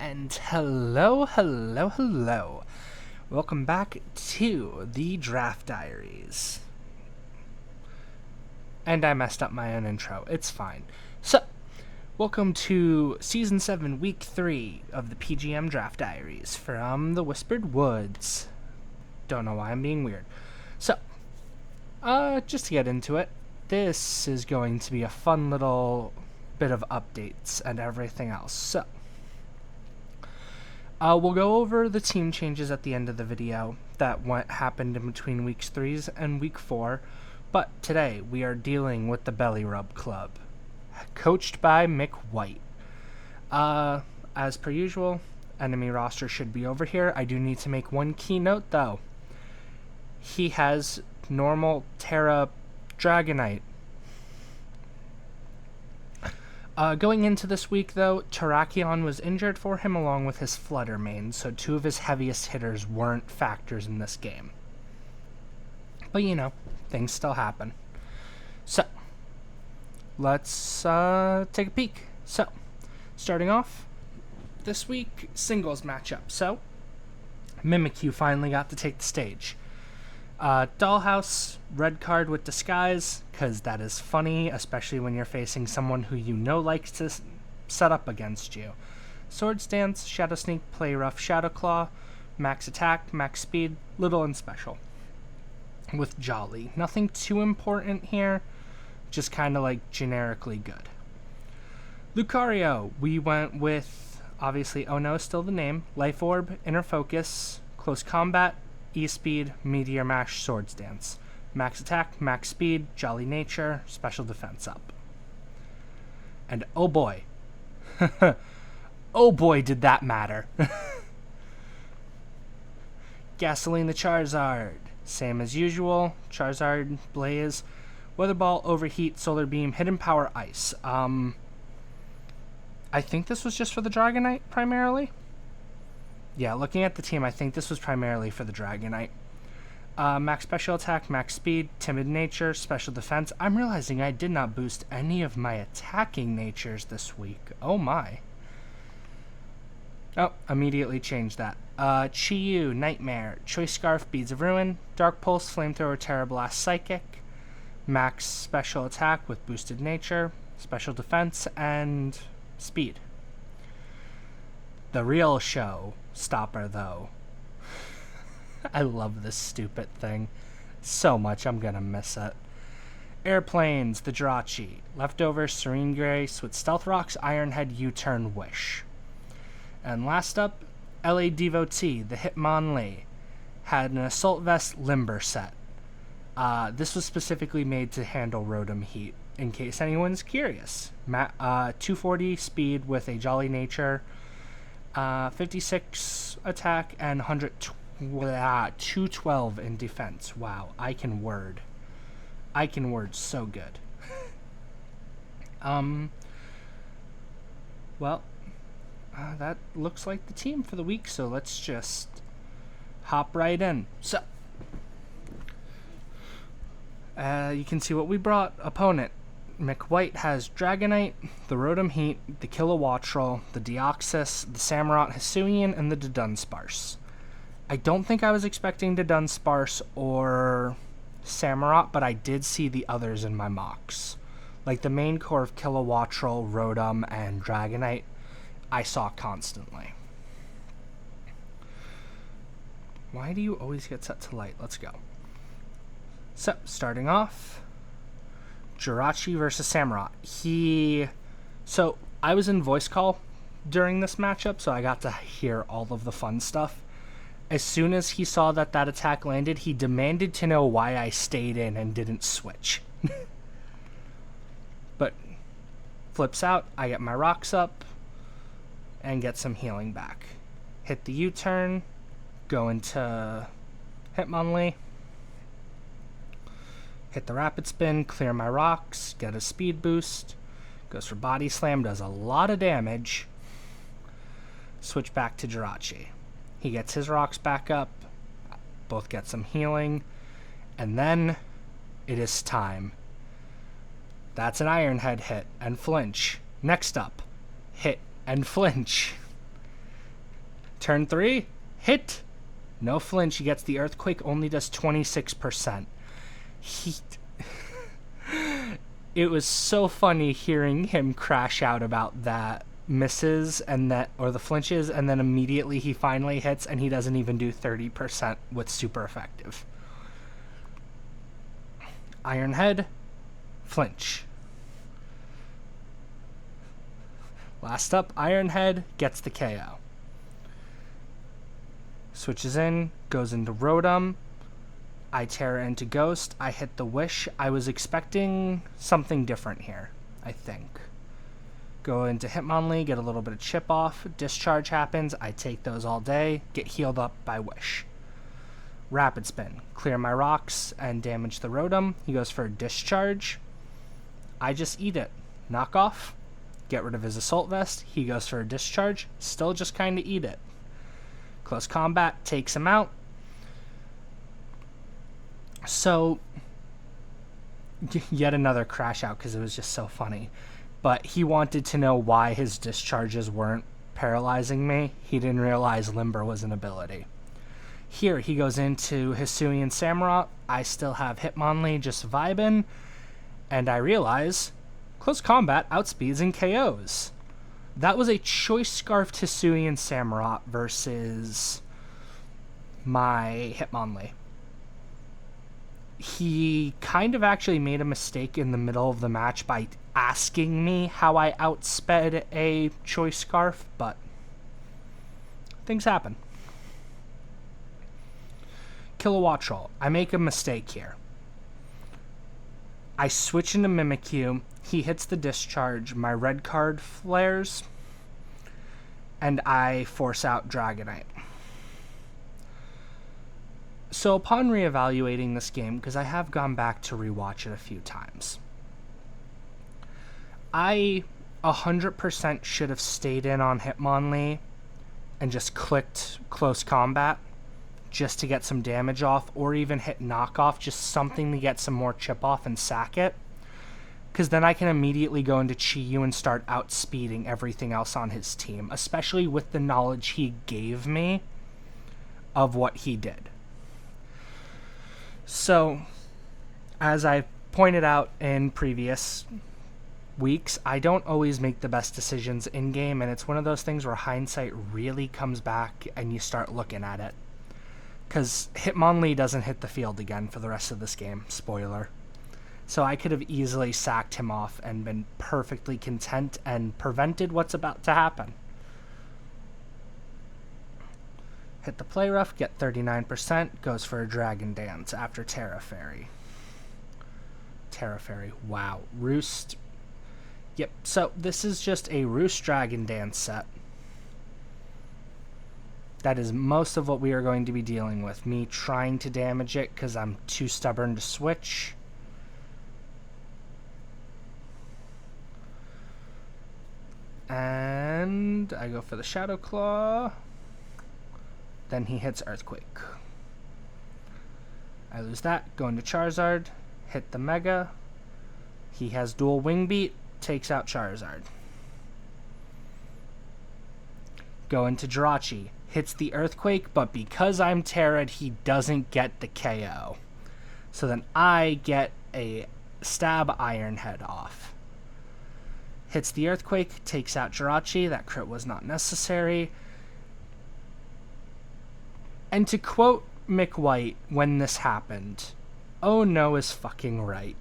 And hello. Welcome back to the Draft Diaries. And I messed up my own intro. It's fine. So, welcome to Season 7, Week 3 of the P.G.M. Draft Diaries from the Whispered Woods. Don't know why I'm being weird. So, just to get into it, this is going to be a fun little bit of updates and everything else. So, we'll go over the team changes at the end of the video that happened in between Weeks 3 and Week 4, but today we are dealing with the Belly Rub Club, coached by Mick White. As per usual, enemy roster should be over here. I do need to make one key note, though. He has normal Terra Dragonite. Going into this week, though, Terrakion was injured for him along with his Flutter Mane, so two of his heaviest hitters weren't factors in this game. But, you know, things still happen. So, let's take a peek. So, starting off, this week, singles matchup. So, Mimikyu finally got to take the stage. Dollhouse, red card with Disguise, because that is funny, especially when you're facing someone who you know likes to set up against you. Swords Dance, Shadow Sneak, Play Rough, Shadow Claw, Max Attack, Max Speed, Little and Special. With Jolly. Nothing too important here, just kind of like generically good. Lucario, we went with, obviously, oh no, still the name, Life Orb, Inner Focus, Close Combat, E-Speed, Meteor Mash, Swords Dance. Max Attack, Max Speed, Jolly Nature, Special Defense up. And oh boy. Oh boy, did that matter. Gasoline the Charizard. Same as usual. Charizard, Blaze, Weather Ball, Overheat, Solar Beam, Hidden Power, Ice. I think this was just for the Dragonite, primarily. Yeah, looking at the team, I think this was primarily for the Dragonite. Max Special Attack, Max Speed, Timid Nature, Special Defense. I'm realizing I did not boost any of my attacking natures this week. Oh my. Oh, immediately changed that. Chi-Yu, Nightmare, Choice Scarf, Beads of Ruin, Dark Pulse, Flamethrower, Terra Blast, Psychic, Max Special Attack with Boosted Nature, Special Defense, and Speed. The real show stopper, though. I love this stupid thing so much. I'm gonna miss it. Airplanes, the Jirachi, Leftover, Serene Grace with Stealth Rocks, Iron Head, U-Turn, Wish. And last up, LA Devotee, the Hitmonlee, had an Assault Vest Limber set. This was specifically made to handle Rotom Heat, in case anyone's curious. 240 speed with a Jolly Nature, 56 attack, and 212 in defense. Wow, I can word so good. Well, that looks like the team for the week, so let's just hop right in. So, you can see what we brought. Opponent, Mick White has Dragonite, the Rotom Heat, the Kilowattrel, the Deoxys, the Samurott Hisuian, and the Dunsparce. I don't think I was expecting Dunsparce or Samurott, but I did see the others in my mocks. Like the main core of Kilowattrel, Rotom, and Dragonite, I saw constantly. Why do you always get set to light? Let's go. So, starting off, Jirachi versus Samurott. So, I was in voice call during this matchup, so I got to hear all of the fun stuff. As soon as he saw that attack landed, he demanded to know why I stayed in and didn't switch. But, flips out, I get my rocks up, and get some healing back. Hit the U-turn, go into Hitmonlee, hit the Rapid Spin, clear my rocks, get a speed boost, goes for Body Slam, does a lot of damage, switch back to Jirachi. He gets his rocks back up, both get some healing, and then it is time. That's an Iron Head hit and flinch. Next up, hit and flinch. Turn 3, hit. No flinch. He gets the Earthquake, only does 26%. It was so funny hearing him crash out about that misses and that, or the flinches, and then immediately he finally hits and he doesn't even do 30% with super effective. Iron Head, flinch. Last up, Iron Head gets the KO. Switches in, goes into Rotom. I Terra into Ghost. I hit the Wish. I was expecting something different here, I think. Go into Hitmonlee, get a little bit of chip off. Discharge happens. I take those all day. Get healed up by Wish. Rapid Spin. Clear my rocks and damage the Rotom. He goes for a Discharge. I just eat it. Knock off. Get rid of his Assault Vest. He goes for a Discharge. Still just kind of eat it. Close Combat. Takes him out. So, yet another crash out because it was just so funny. But he wanted to know why his discharges weren't paralyzing me. He didn't realize Limber was an ability. Here, he goes into Hisuian Samurott. I still have Hitmonlee just vibing. And I realize Close Combat outspeeds and KOs. That was a Choice Scarfed Hisuian Samurott versus my Hitmonlee. He kind of actually made a mistake in the middle of the match by asking me how I outsped a Choice Scarf, but things happen. Kilowattrel. I make a mistake here. I switch into Mimikyu. He hits the Discharge. My red card flares. And I force out Dragonite. So upon reevaluating this game, because I have gone back to rewatch it a few times, I 100% should have stayed in on Hitmonlee and just clicked Close Combat just to get some damage off, or even hit Knockoff, just something to get some more chip off and sack it. Because then I can immediately go into Chi-Yu and start outspeeding everything else on his team, especially with the knowledge he gave me of what he did. So, as I pointed out in previous weeks, I don't always make the best decisions in-game, and it's one of those things where hindsight really comes back and you start looking at it. Because Hitmonlee doesn't hit the field again for the rest of this game. Spoiler. So I could have easily sacked him off and been perfectly content and prevented what's about to happen. Hit the Play Rough, get 39%, goes for a Dragon Dance after Terra Fairy. Terra Fairy, wow. Roost. Yep, so this is just a Roost Dragon Dance set. That is most of what we are going to be dealing with. Me trying to damage it because I'm too stubborn to switch. And I go for the Shadow Claw. Then he hits Earthquake. I lose that, go into Charizard, hit the Mega. He has dual Wing Beat, takes out Charizard. Go into Jirachi, hits the Earthquake, but because I'm Terra'd, he doesn't get the KO. So then I get a stab Iron Head off. Hits the Earthquake, takes out Jirachi, that crit was not necessary. And to quote Mick White when this happened, oh no is fucking right.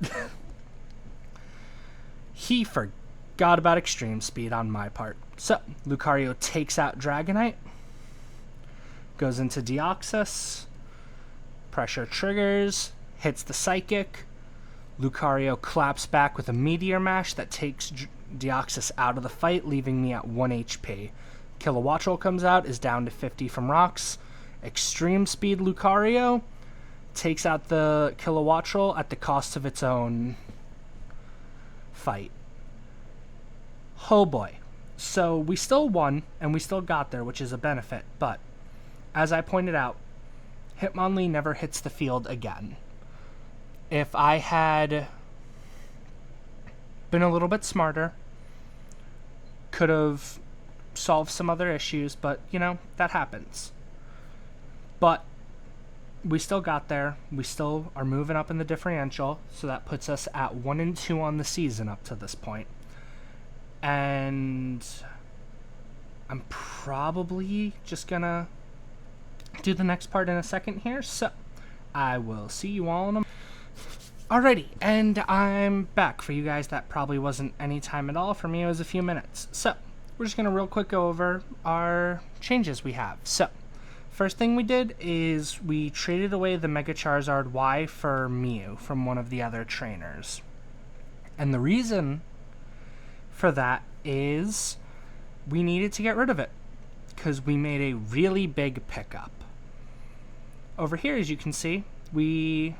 He forgot about Extreme Speed on my part. So, Lucario takes out Dragonite, goes into Deoxys, pressure triggers, hits the Psychic, Lucario claps back with a Meteor Mash that takes Deoxys out of the fight, leaving me at 1 HP. Kilowattrel comes out, is down to 50 from rocks. Extreme Speed Lucario takes out the Kilowattrel at the cost of its own fight. Oh boy. So we still won, and we still got there, which is a benefit, but as I pointed out, Hitmonlee never hits the field again. If I had been a little bit smarter, could have solve some other issues, but, that happens. But we still got there. We still are moving up in the differential, so that puts us at 1-2 on the season up to this point. And I'm probably just gonna do the next part in a second here, so I will see you all in a... Alrighty, and I'm back. For you guys, that probably wasn't any time at all. For me, it was a few minutes. So, we're just gonna real quick go over our changes we have. So, first thing we did is we traded away the Mega Charizard Y for Mew from one of the other trainers. And the reason for that is we needed to get rid of it because we made a really big pickup. Over here, as you can see, we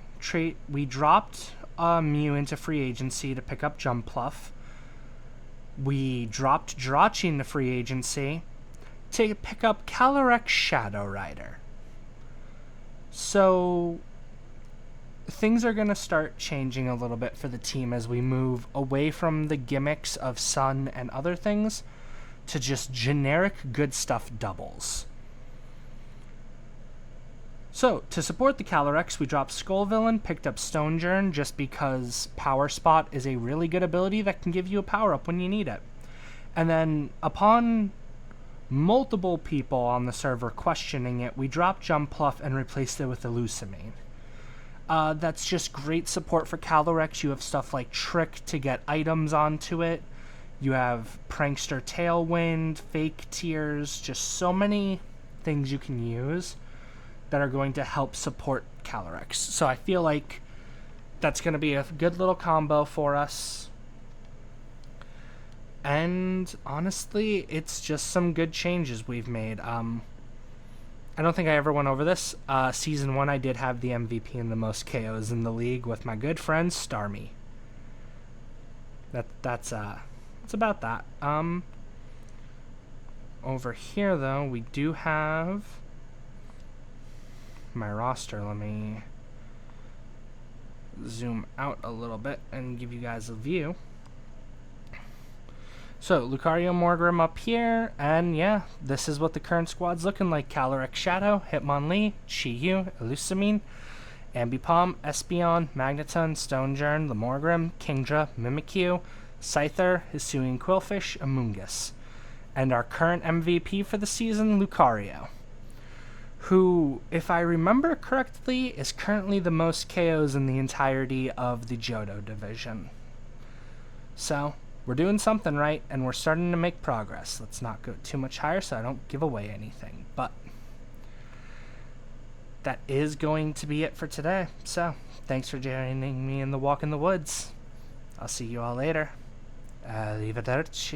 dropped Mew into free agency to pick up Jumpluff. We dropped Jirachi into free agency to pick up Calyrex Shadow Rider. So things are going to start changing a little bit for the team as we move away from the gimmicks of Sun and other things to just generic good stuff doubles. So, to support the Calyrex, we dropped Skullvillain, picked up Stonjourn just because Power Spot is a really good ability that can give you a power-up when you need it. And then, upon multiple people on the server questioning it, we dropped Jumpluff and replaced it with Elusamine. That's just great support for Calyrex. You have stuff like Trick to get items onto it. You have Prankster Tailwind, Fake Tears, just so many things you can use that are going to help support Calyrex. So I feel like that's going to be a good little combo for us. And honestly, it's just some good changes we've made. I don't think I ever went over this. Season 1, I did have the MVP and the most KOs in the league with my good friend Starmie. That's about that. Over here, though, we do have my roster. Let me zoom out a little bit and give you guys a view. So, Lucario, Morgrem up here, and yeah, this is what the current squad's looking like. Calyrex Shadow, Hitmonlee, Chi-Yu, Elusamine, Ambipom, Espeon, Magneton, Stonjourn, Lamorgrim, Kingdra, Mimikyu, Scyther, Hisuian Quillfish, Amoonguss. And our current MVP for the season, Lucario, who, if I remember correctly, is currently the most KOs in the entirety of the Johto division. So, we're doing something right, and we're starting to make progress. Let's not go too much higher so I don't give away anything. But that is going to be it for today. So, thanks for joining me in the walk in the woods. I'll see you all later. Arrivederci.